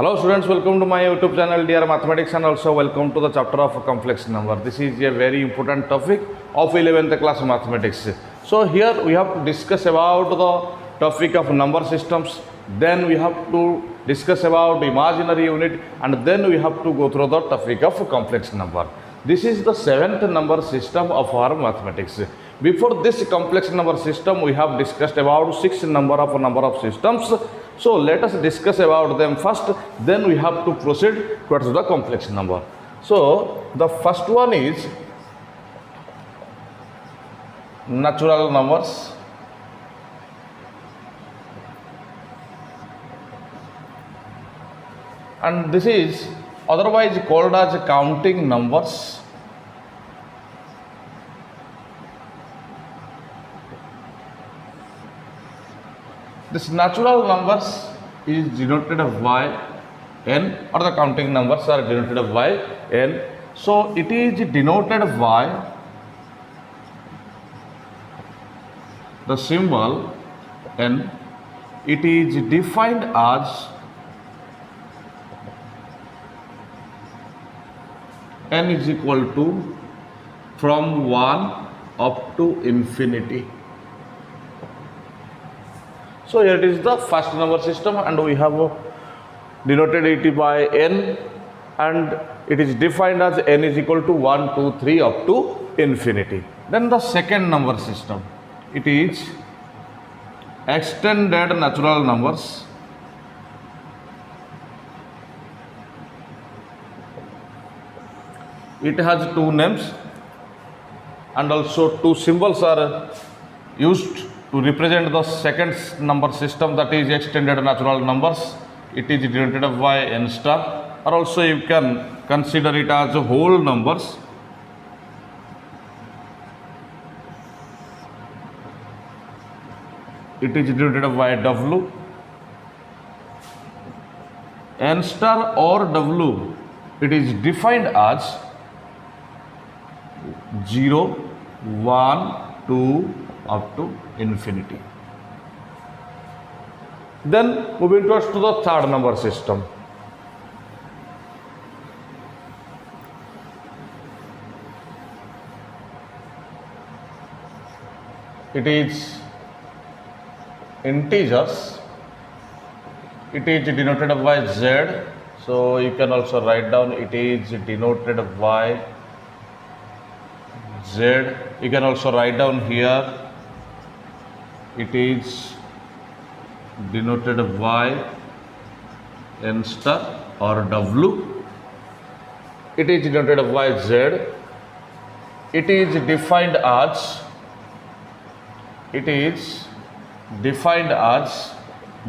Hello students, welcome to my YouTube channel Dear Mathematics, and also welcome to the chapter of complex number. This is a very important topic of 11th class mathematics. So here we have to discuss about the topic of number systems, then we have to discuss about imaginary unit, and then we have to go through the topic of complex number. This is the 7th number system of our mathematics. Before this complex number system, we have discussed about 6 number of systems. So let us discuss about them first, then we have to proceed towards the complex number. So the first one is natural numbers. And this is otherwise called as counting numbers. This natural numbers is denoted by n, or the counting numbers are denoted by n. So it is denoted by the symbol n. It is defined as n is equal to from 1 up to infinity. So here it is the first number system, and we have denoted it by n, and it is defined as n is equal to 1, 2, 3 up to infinity. Then the second number system, it is extended natural numbers. It has two names, and also two symbols are used to represent the second number system, that is extended natural numbers. It is denoted by n star, or also you can consider it as whole numbers. It is denoted by w. N star or w, it is defined as 0, 1, 2 up to infinity. Then moving towards to the third number system. It is integers. It is denoted by z. So you can also write down it is denoted by z. You can also write down here it is denoted by n star or w. It is denoted by z. It is defined as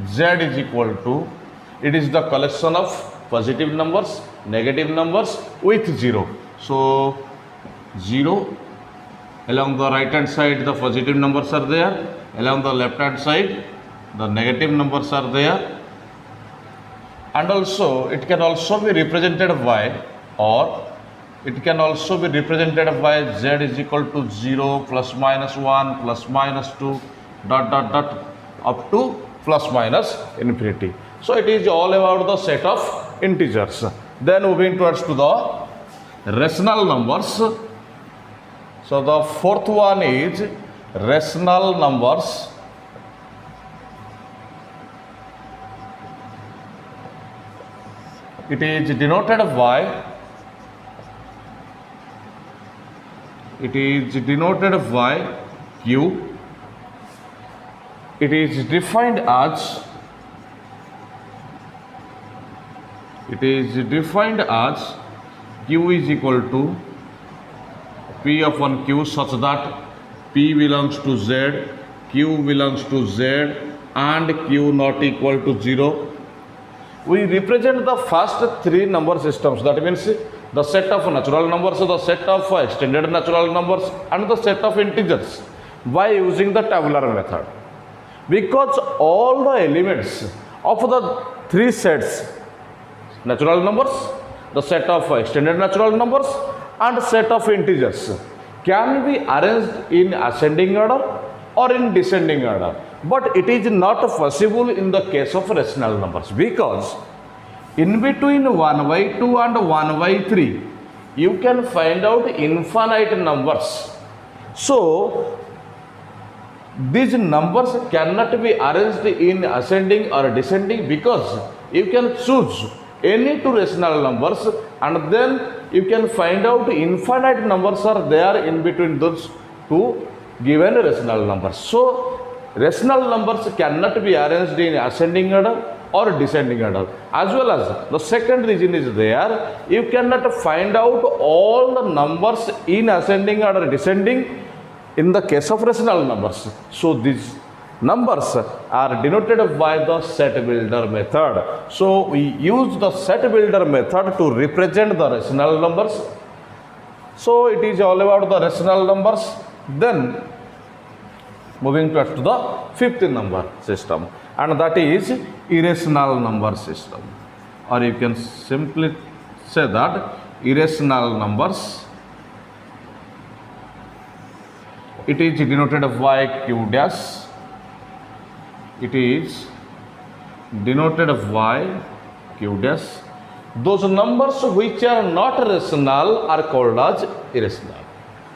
z is equal to, it is the collection of positive numbers, negative numbers with 0. So 0, along the right hand side the positive numbers are there, along the left hand side the negative numbers are there, and also it can also be represented by, or it can also be represented by z is equal to 0, plus minus 1, plus minus 2, dot dot dot up to plus minus infinity. So it is all about the set of integers. Then moving towards to the rational numbers. So the fourth one is rational numbers. It is denoted by q. It is defined as q is equal to p upon q, such that p belongs to z, q belongs to z, and q not equal to 0. We represent the first three number systems, that means the set of natural numbers, the set of extended natural numbers, and the set of integers, by using the tabular method. Because all the elements of the three sets, natural numbers, the set of extended natural numbers, and set of integers, can be arranged in ascending order or in descending order. But it is not possible in the case of rational numbers, because In between 1 by 2 and 1 by 3, you can find out infinite numbers. So, these numbers cannot be arranged in ascending or descending because you can choose any two rational numbers and then you can find out infinite numbers are there in between those two given rational numbers. So, rational numbers cannot be arranged in ascending order or descending order. As well as the second reason is there, you cannot find out all the numbers in ascending or descending in the case of rational numbers. So these numbers are denoted by the set builder method. So we use the set builder method to represent the rational numbers. So it is all about the rational numbers. Then moving to the fifth number system, and that is irrational number system, or you can simply say that irrational numbers. It is denoted by q dash. It is denoted by q dash. Those numbers which are not rational are called as irrational.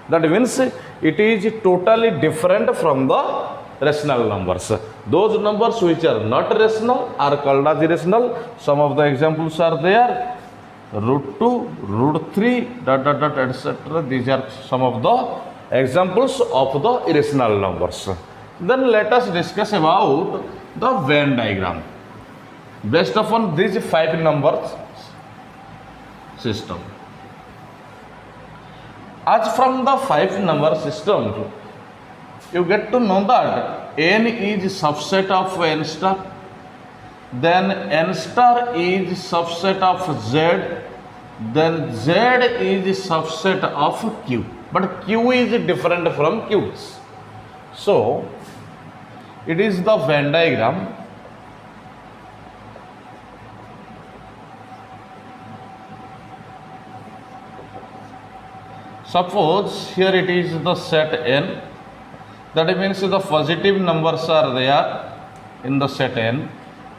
That means it is totally different from the rational numbers. Those numbers which are not rational are called as irrational. Some of the examples are there: √2, √3, etc. These are some of the examples of the irrational numbers. Then let us discuss about the Venn diagram based upon these 5 numbers system. As from the 5 number system, you get to know that n is subset of n star, then n star is subset of z, then z is subset of q, but q is different from q. So it is the Venn diagram. Suppose here it is the set n, that means the positive numbers are there in the set n.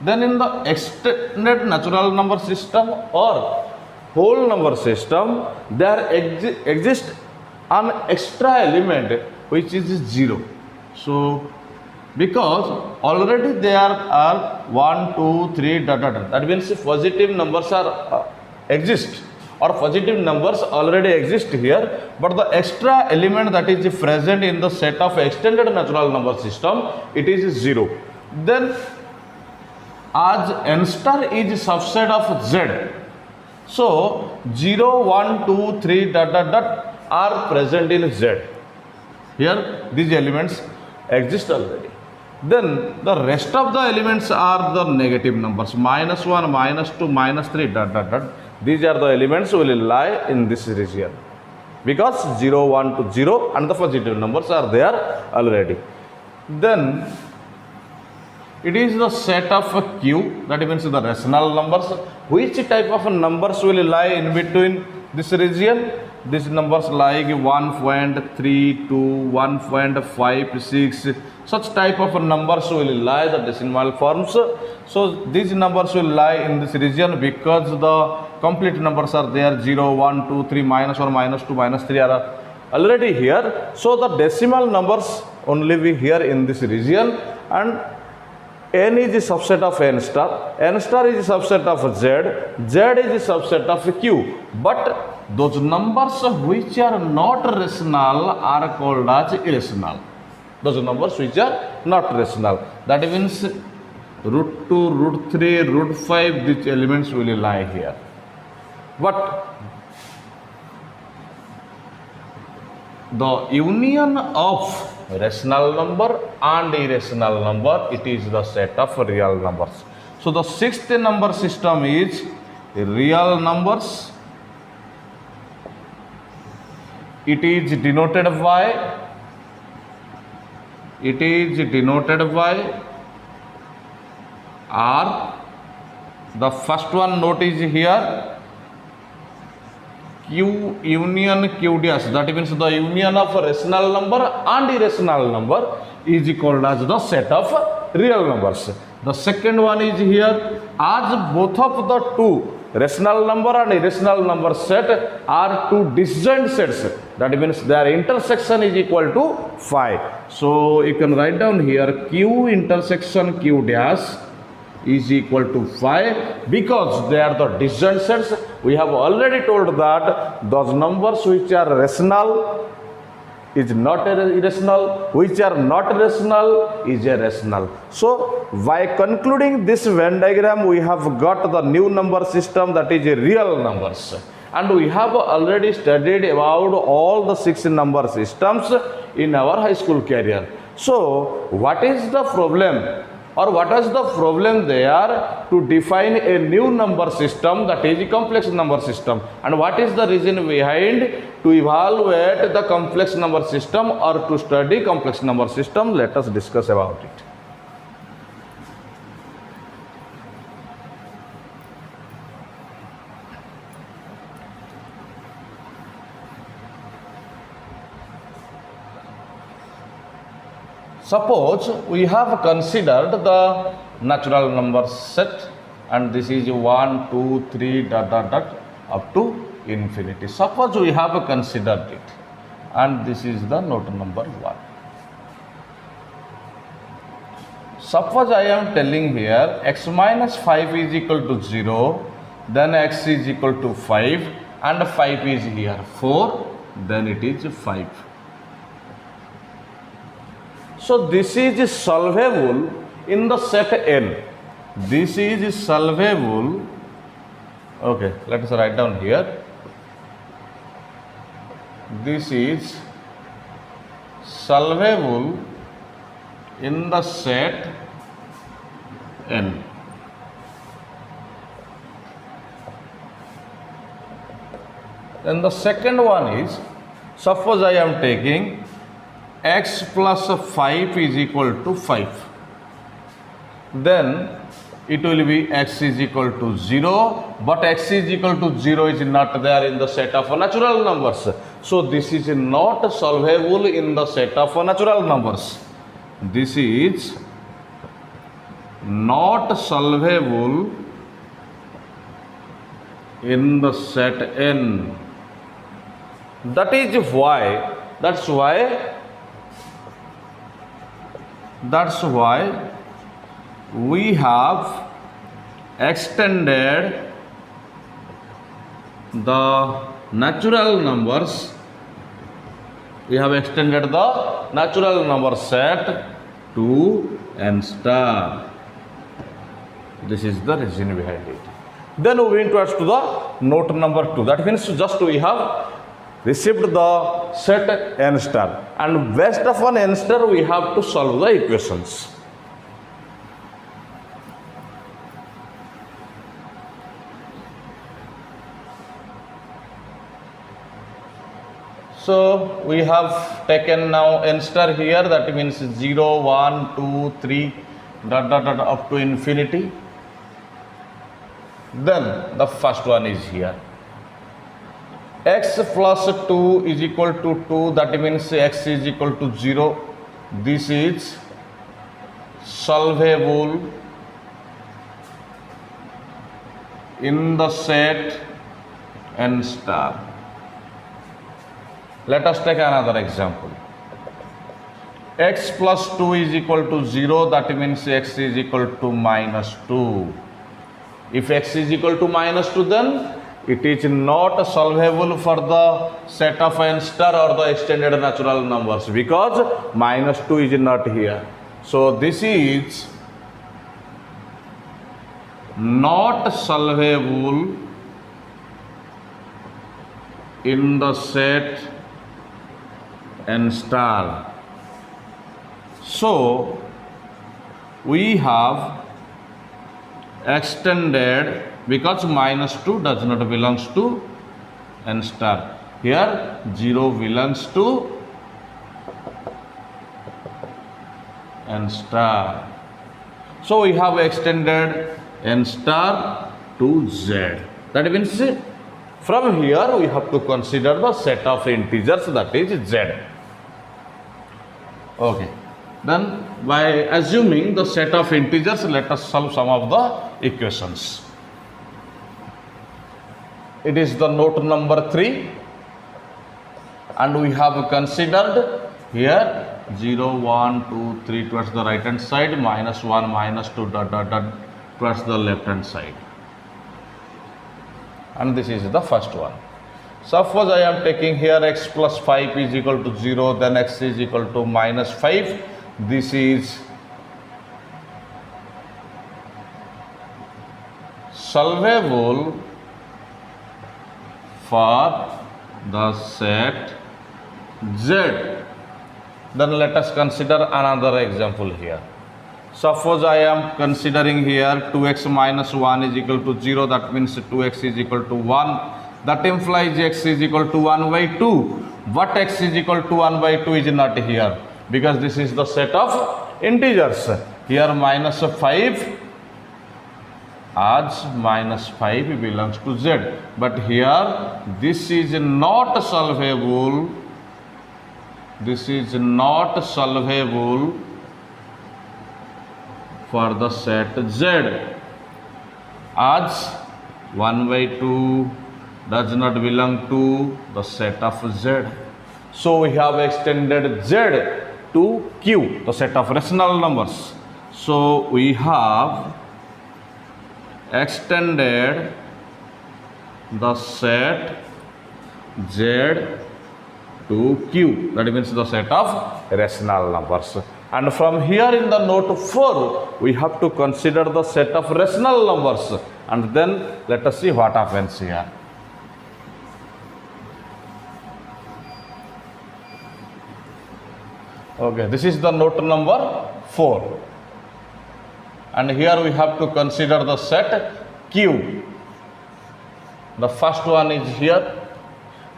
Then in the extended natural number system or whole number system, there exists an extra element which is 0. So because already there are 1, 2, 3, that means positive numbers are exist, or positive numbers already exist here, but the extra element that is present in the set of extended natural number system, it is 0. Then as n star is subset of z, so 0, 1, 2, 3, are present in z. Here these elements exist already. Then the rest of the elements are the negative numbers: -1, -2, -3, These are the elements will lie in this region because 0, 1 to 0 and the positive numbers are there already. Then it is the set of q, that means the rational numbers. Which type of numbers will lie in between this region? These numbers like 1.32, 1.56, such type of numbers will lie the decimal forms. So these numbers will lie in this region because the complete numbers are there: 0, 1, 2, 3, -1, -2, -3 are already here. So the decimal numbers only be here in this region, and n is a subset of n star is a subset of z is a subset of q. But those numbers which are not rational are called as irrational. Those numbers which are not rational, that means √2, √3, √5, these elements will lie here. But the union of rational number and irrational number, it is the set of real numbers. So the 6th number system is real numbers. It is denoted by R. The first one note is here, Q union Q dash, that means the union of rational number and irrational number is called as the set of real numbers. The second one is here, as both of the two rational number and irrational number set are two disjoint sets, that means their intersection is equal to 5. So you can write down here q intersection q dash is equal to 5 because they are the disjoint sets. We have already told that those numbers which are rational is not irrational, which are not rational is irrational. So by concluding this Venn diagram, we have got the new number system, that is real numbers, and we have already studied about all the 6 number systems in our high school career. So what is the problem, or what is the problem there to define a new number system, that is a complex number system, and what is the reason behind to evaluate the complex number system or to study complex number system? Let us discuss about it. Suppose we have considered the natural number set, and this is 1, 2, 3 dot dot dot up to infinity. Suppose we have considered it, and this is the note number 1. Suppose I am telling here x minus 5 is equal to 0, then x is equal to 5, and 5 is here 4, then it is 5. So this is solvable in the set n. This is solvable. Okay, let us write down here. This is solvable in the set n. Then the second one is, suppose I am taking x plus 5 is equal to 5. Then it will be x is equal to 0, but x is equal to 0 is not there in the set of natural numbers. So this is not solvable in the set of natural numbers. This is not solvable in the set n. That is why, that's why we have extended the natural numbers. We have extended the natural number set to n star. This is the reason behind it. Then we went towards to the note number 2. That means just we have received the set n star, and based upon n star we have to solve the equations. So we have taken now n star here, that means 0, 1, 2, 3 dot dot dot up to infinity. Then the first one is here. X plus 2 is equal to 2, that means x is equal to 0. This is solvable in the set n star. Let us take another example. X plus 2 is equal to 0, that means x is equal to minus 2. If x is equal to minus 2, then it is not solvable for the set of n star or the extended natural numbers, because minus 2 is not here. So this is not solvable in the set n star. So we have extended, because minus 2 does not belongs to n star. Here 0 belongs to n star. So we have extended n star to z. That means from here we have to consider the set of integers, that is z. Okay. Then by assuming the set of integers, let us solve some of the equations. It is the note number 3, and we have considered here 0, 1, 2, 3 towards the right hand side, -1, -2, dot, dot, dot towards the left hand side. And this is the first one. Suppose I am taking here x plus 5 is equal to 0, then x is equal to -5. This is solvable for the set Z. Then let us consider another example here. Suppose I am considering here 2x minus 1 is equal to 0, that means 2x is equal to 1. That implies x is equal to 1 by 2. But x is equal to 1 by 2 is not here, because this is the set of integers. Here -5, as -5 belongs to Z. But here this is not solvable. This is not solvable for the set Z, as 1 by 2 does not belong to the set of Z. So we have extended Z to Q, the set of rational numbers. So we have extended the set Z to Q, that means the set of rational numbers. And from here in the note 4, we have to consider the set of rational numbers, and then let us see what happens here. Okay, this is the note number 4, and here we have to consider the set Q. The first one is here,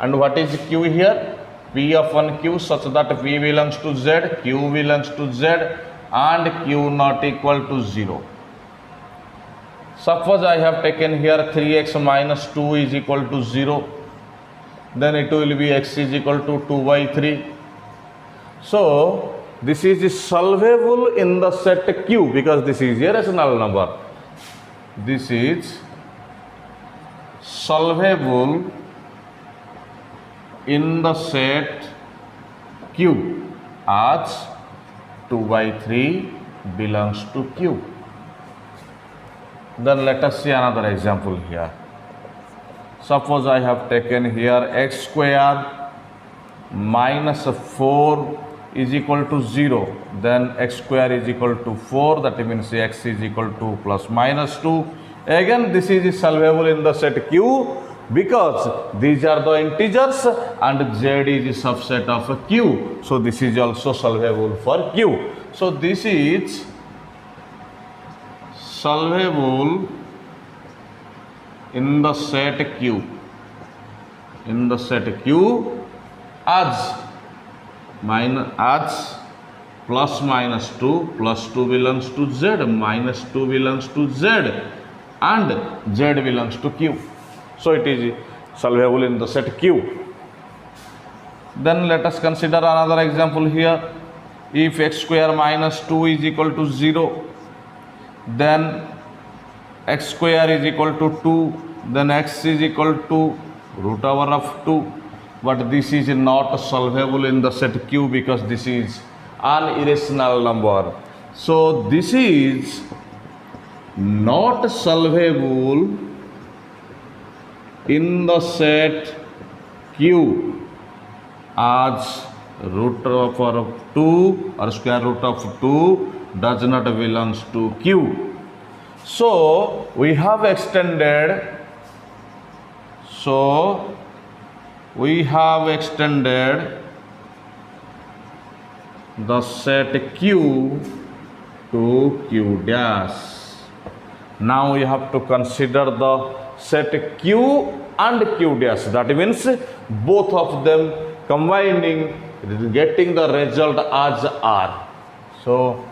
and what is Q here? P of 1Q such that P belongs to Z, Q belongs to Z, and Q not equal to 0. Suppose I have taken here 3x minus 2 is equal to 0, then it will be x is equal to 2 by 3. So this is solvable in the set Q, because this is a rational number. This is solvable in the set Q, as 2 by 3 belongs to Q. Then let us see another example here. Suppose I have taken here x square minus 4 is equal to 0, then x square is equal to 4, that means x is equal to plus minus 2. Again this is solvable in the set Q, because these are the integers and Z is a subset of Q. So this is also solvable for Q. So this is solvable in the set Q. In the set Q, as plus minus 2, plus 2 belongs to Z, minus 2 belongs to Z, and Z belongs to Q. So it is solvable in the set Q. Then let us consider another example here. If x square minus 2 is equal to 0, then x square is equal to 2, then x is equal to root over of 2. But this is not solvable in the set Q, because this is an irrational number. So this is not solvable in the set Q, as root over 2 or square root of 2 does not belongs to Q. So we have extended the set Q to Q dash. Now we have to consider the set Q and Q dash, that means both of them combining, getting the result as R. So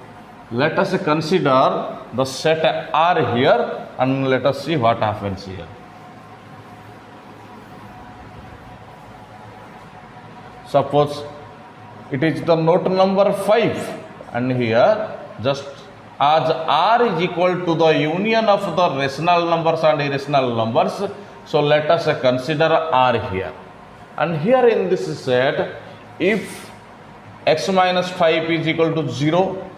let us consider the set R here, and let us see what happens here. Suppose it is the note number 5, and here just as R is equal to the union of the rational numbers and irrational numbers, so let us consider R here. And here in this set, if x minus 5 is equal to 0,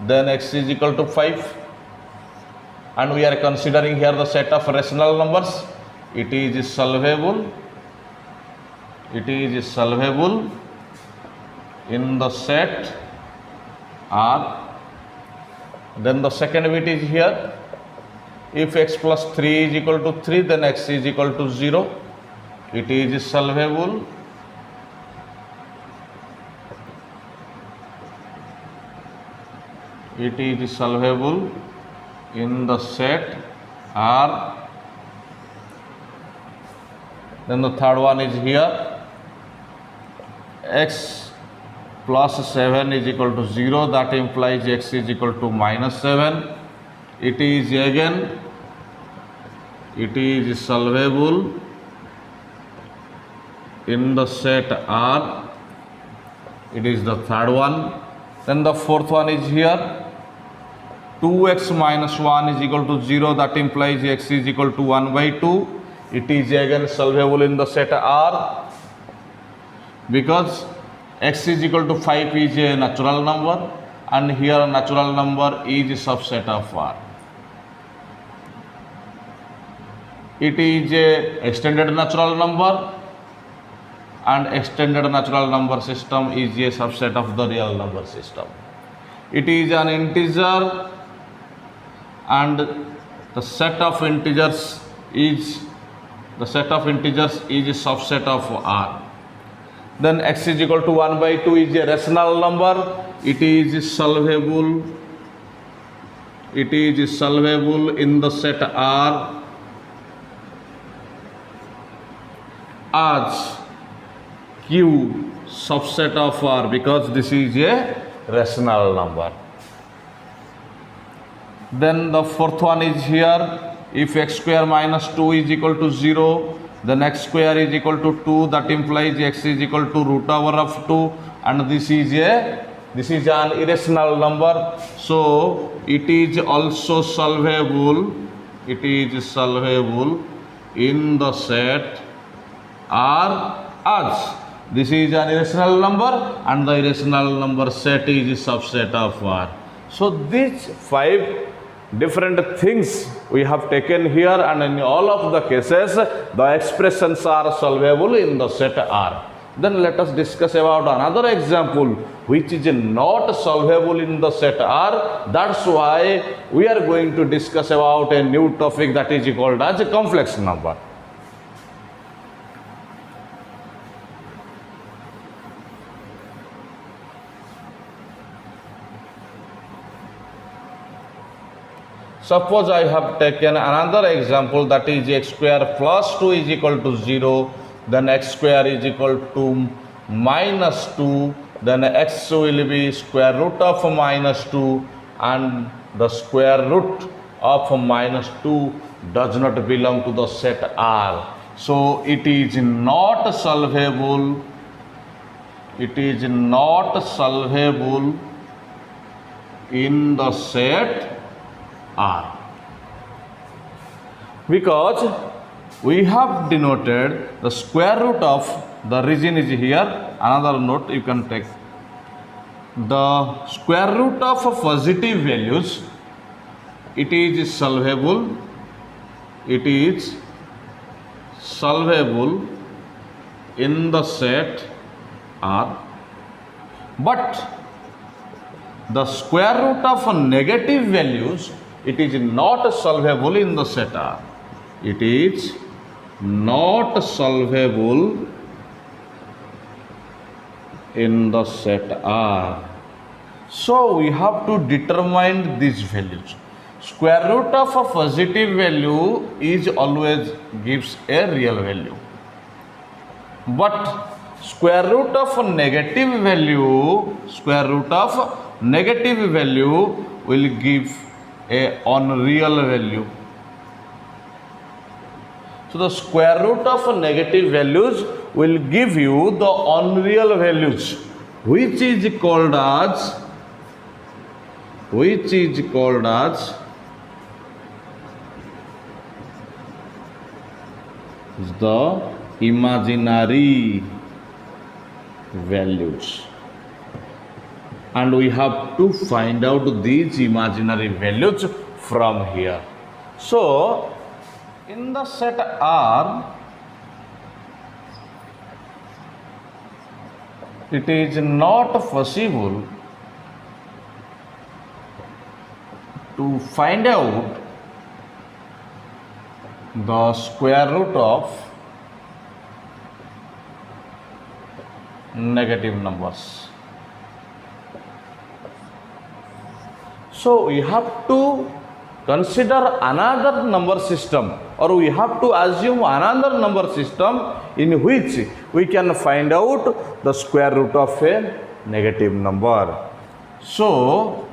then x is equal to 5, and we are considering here the set of rational numbers, it is solvable in the set R. Then the second bit is here, if x plus 3 is equal to 3, then x is equal to 0, it is solvable in the set R. Then the third one is here, x plus 7 is equal to 0, that implies x is equal to minus 7. It is solvable in the set R. It is the third one. Then the fourth one is here, 2x minus 1 is equal to 0, that implies x is equal to 1 by 2. It is again solvable in the set R, because x is equal to 5 is a natural number, and here natural number is a subset of R. It is a extended natural number, and extended natural number system is a subset of the real number system. It is an integer, and the set of integers is a subset of R. Then x is equal to 1 by 2 is a rational number. It is solvable in the set R as Q subset of R, because this is a rational number. Then the fourth one is here, if x square minus 2 is equal to 0, then x square is equal to 2, that implies x is equal to root over of 2, and this is an irrational number, so it is also solvable in the set R as this is an irrational number, and the irrational number set is a subset of R. So these 5 different things we have taken here, and in all of the cases the expressions are solvable in the set R. Then let us discuss about another example which is not solvable in the set R. That's why we are going to discuss about a new topic that is called as a complex number. Suppose I have taken another example, that is x square plus 2 is equal to 0, then x square is equal to minus 2, then x will be square root of minus 2, and the square root of minus 2 does not belong to the set R. So it is not solvable in the set R, because we have denoted the square root of the region is here. Another note you can take, the square root of positive values, it is solvable in the set R, but the square root of negative values, it is not solvable in the set R. It is not solvable in the set R. So we have to determine these values. Square root of a positive value is always gives a real value, but square root of a negative value will give a unreal value. So the square root of negative values will give you the unreal values, which is called as which is called as the imaginary values, and we have to find out these imaginary values from here. So in the set R, it is not possible to find out the square root of negative numbers. So we have to consider another number system, or we have to assume another number system in which we can find out the square root of a negative number. So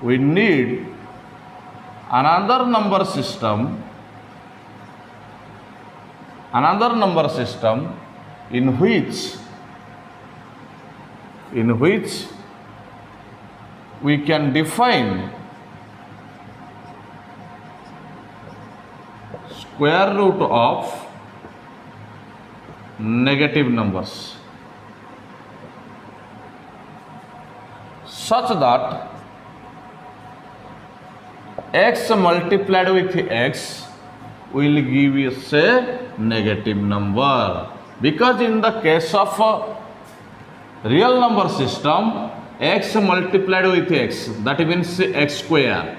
we need another number system in which we can define square root of negative numbers such that x multiplied with x will give us a negative number, because in the case of a real number system, x multiplied with x, that means x square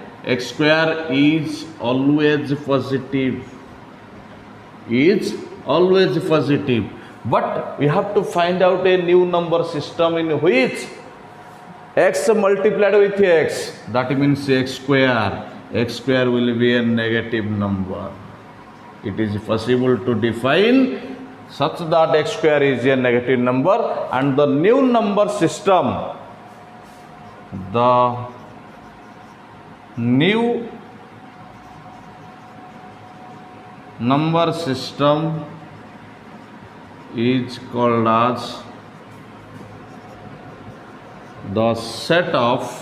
is always positive, but we have to find out a new number system in which x multiplied with x, that means x square will be a negative number. It is possible to define such that x square is a negative number, and the new number system is called as the set of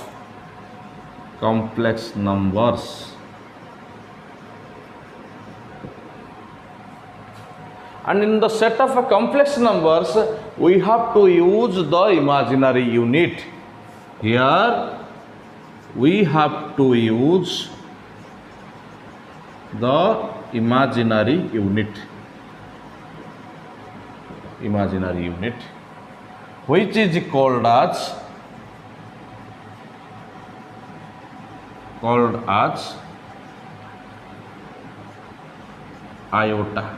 complex numbers. And in the set of complex numbers, we have to use the imaginary unit. Here we have to use the imaginary unit, which is called as iota,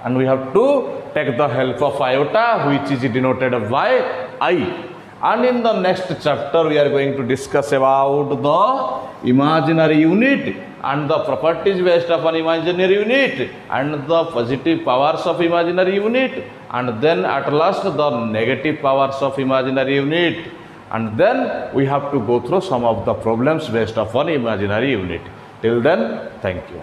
and we have to take the help of iota, which is denoted by I. And in the next chapter we are going to discuss about the imaginary unit and the properties based upon imaginary unit and the positive powers of imaginary unit, and then at last the negative powers of imaginary unit, and then we have to go through some of the problems based upon imaginary unit. Till then, thank you.